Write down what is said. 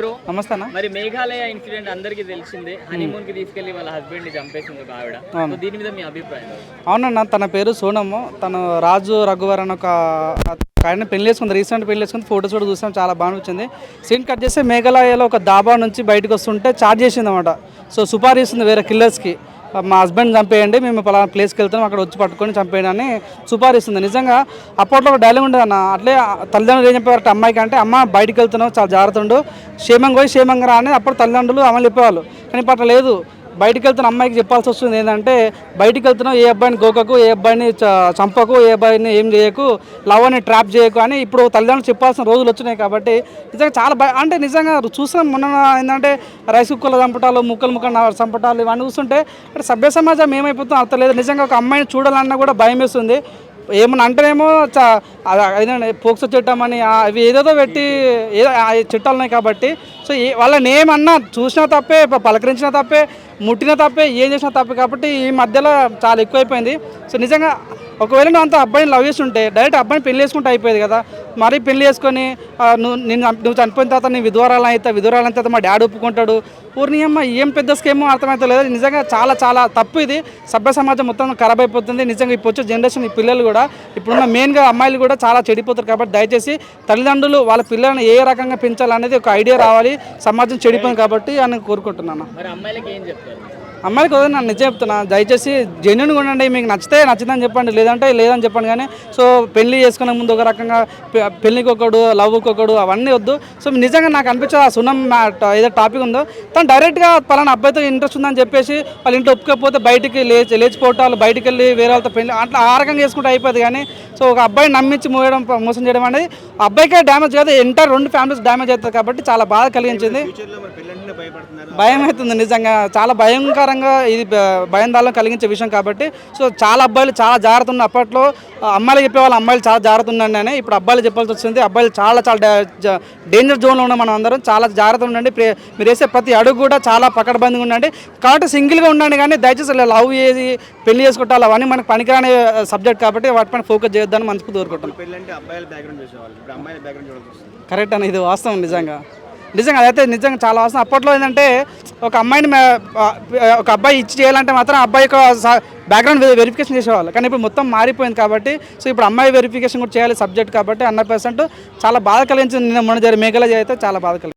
Bro నమస్తే అన్న. మరి మేఘాలయ ఇన్సిడెంట్ అందరికీ తెలిసిందే. హనీమూన్ కి తీసుకెళ్లి వాళ్ళ హస్బెండ్ ని చంపేసింది ఒక ఆవిడ. సో దీని మీద మీ అభిప్రాయం? అవునన్న, తన పేరు సోనము. తను రాజు రఘువర్ అని ఒక ఆయన పెళ్లి చేసుకుంది, రీసెంట్ పెళ్లి చేసుకుంది. ఫోటోస్ కూడా చూసాం, చాలా బాగా వచ్చింది. సీన్ కట్ చేస్తే మేఘాలయలో ఒక దాబా నుంచి బయటకు వస్తుంటే చార్జ్ చేసింది అనమాట. సో సుపారీ ఇస్తుంది వేరే కిల్లర్స్కి, మా హస్బెండ్ చంపేయండి, మేము పలానా ప్లేస్కి వెళ్తాం, అక్కడ వచ్చి పట్టుకొని చంపేయండి అని సుపారిస్తుంది. నిజంగా అప్పట్లో ఒక డైలాగ్ ఉండేది అన్న, అట్లే తల్లిదండ్రులు ఏం చెప్పేవారు అమ్మాయికి అంటే, అమ్మ బయటికి వెళ్తున్నావు, చాలా జాగ్రత్త ఉండు, క్షేమంగా పోయి క్షేమంగా రా అని అప్పుడు తల్లిదండ్రులు అమలు చెప్పేవాళ్ళు. కానీ ఇప్పుడు అట్లా లేదు. బయటికి వెళ్తున్న అమ్మాయికి చెప్పాల్సి వస్తుంది ఏంటంటే, బయటికి వెళ్తున్నావు, ఏ అబ్బాయిని గోకకు, ఏ అబ్బాయిని చంపకు, ఏ అబ్బాయిని ఏం చేయకు, లవ్ అని ట్రాప్ చేయకు అని ఇప్పుడు తల్లిదండ్రులు చెప్పాల్సిన రోజులు వచ్చినాయి. కాబట్టి నిజంగా చాలా అంటే నిజంగా చూస్తున్నాం. మొన్న ఏంటంటే రైస్ కుక్కర్లు చంపటాలు, ముక్కలు చంపటాలు ఇవన్నీ చూస్తుంటే అంటే సభ్య సమాజం ఏమైపోతుందో అర్థం లేదు. నిజంగా ఒక అమ్మాయిని చూడాలన్నా కూడా భయం వేస్తుంది. ఏమన్నా అంటేనేమో ఏదంటే పోక్సో చట్టం అని అవి ఏదేదో పెట్టి చట్టాలు ఉన్నాయి. కాబట్టి సో వాళ్ళని ఏమన్నా చూసినా తప్పే, పలకరించినా తప్పే, ముట్టిన తప్పే, ఏం చేసినా తప్పే. కాబట్టి ఈ మధ్యలో చాలా ఎక్కువైపోయింది. సో నిజంగా ఒకవేళ నువ్వు అంత అబ్బాయిని లవ్ చేస్తుంటే డైరెక్ట్ అబ్బాయిని పెళ్లి చేసుకుంటే అయిపోయేది కదా. మరీ పెళ్లి చేసుకొని నువ్వు చనిపోయిన తర్వాత నీ విధురాలైన తర్వాత మా డాడీ ఒప్పుకుంటాడు. ఊరిని అమ్మ ఏం పెద్ద స్కీమో అర్థమైతే లేదు. నిజంగా చాలా చాలా తప్పు ఇది. సభ్య సమాజం మొత్తం ఖరాబ్ అయిపోతుంది. నిజంగా ఇప్పుడు వచ్చే జనరేషన్ ఈ పిల్లలు కూడా, ఇప్పుడున్న మెయిన్గా అమ్మాయిలు కూడా చాలా చెడిపోతారు. కాబట్టి దయచేసి తల్లిదండ్రులు వాళ్ళ పిల్లల్ని ఏ రకంగా పెంచాలనేది ఒక ఐడియా రావాలి. సమాజం చెడిపోయింది కాబట్టి అని కోరుకుంటున్నాను. మరి అమ్మాయిలకి ఏం చెప్తారు? అమ్మాయికి వద్దని నేను నిజం చెప్తున్నా, దయచేసి జెన్యున్గా ఉండండి. మీకు నచ్చితే నచ్చిందని చెప్పండి, లేదంటే లేదని చెప్పండి. కానీ సో పెళ్లి చేసుకునే ముందు ఒక రకంగా పెళ్లికి ఒకడు, లవ్కి ఒకడు, అవన్నీ వద్దు. సో నిజంగా నాకు అనిపించదు ఆ సున్నం ఏదో టాపిక్ ఉందో తను డైరెక్ట్గా పలానా అబ్బాయితో ఇంట్రెస్ట్ ఉందని చెప్పేసి వాళ్ళ ఇంట్లో ఒప్పుకోకపోతే బయటికి లేచిపోవటాలు, బయటికి వెళ్ళి వేరే వాళ్ళతో పెళ్లి అట్లా ఆ రకంగా చేసుకుంటే అయిపోతుంది. కానీ సో ఒక అబ్బాయిని నమ్మించి మోసం చేయడం అనేది అబ్బాయికే డ్యామేజ్ కాదు, ఎంటైర్ రెండు ఫ్యామిలీస్ డ్యామేజ్ అవుతుంది. కాబట్టి చాలా బాధ కలిగించింది, భయం అవుతుంది. నిజంగా చాలా భయంకరంగా ఇది భయాందోళన కలిగించే విషయం. కాబట్టి సో చాలా అబ్బాయిలు చాలా జాగ్రత్త ఉన్న, అప్పట్లో అమ్మాయిలు చెప్పేవాళ్ళు అమ్మాయిలు చాలా జాగ్రత్త ఉండండి అని, ఇప్పుడు అబ్బాయిలు చెప్పాల్సి వస్తుంది. అబ్బాయిలు చాలా చాలా డేంజర్ జోన్లో ఉన్నాం మనం అందరం. చాలా జాగ్రత్త ఉండండి. మీరు వేసే ప్రతి అడుగు కూడా చాలా పకడ్బందీగా ఉండండి. కాబట్టి సింగిల్గా ఉండండి. కానీ దయచేసి లవ్ చేసి పెళ్లి చేసుకుంటారు అవన్నీ మనకు పనికిరాని సబ్జెక్ట్. కాబట్టి వాటిపైన ఫోకస్ చేయొద్దని మనసుకు కోరుకుంటాం. కరెక్ట్ అని, ఇది వాస్తవం. నిజంగా అదైతే నిజంగా చాలా అవసరం. అప్పట్లో ఏంటంటే ఒక అమ్మాయిని ఒక అబ్బాయి ఇచ్చి చేయాలంటే మాత్రం అబ్బాయి బ్యాక్గ్రౌండ్ వెరిఫికేషన్ చేసేవాళ్ళు. కానీ ఇప్పుడు మొత్తం మారిపోయింది. కాబట్టి సో ఇప్పుడు అమ్మాయి వెరిఫికేషన్ కూడా చేయాలి సబ్జెక్ట్. కాబట్టి 100% చాలా బాధ కలిగించింది. నిన్న మొన్న జరిగిన మేఘాలయ అయితే చాలా బాధ కలిగింది.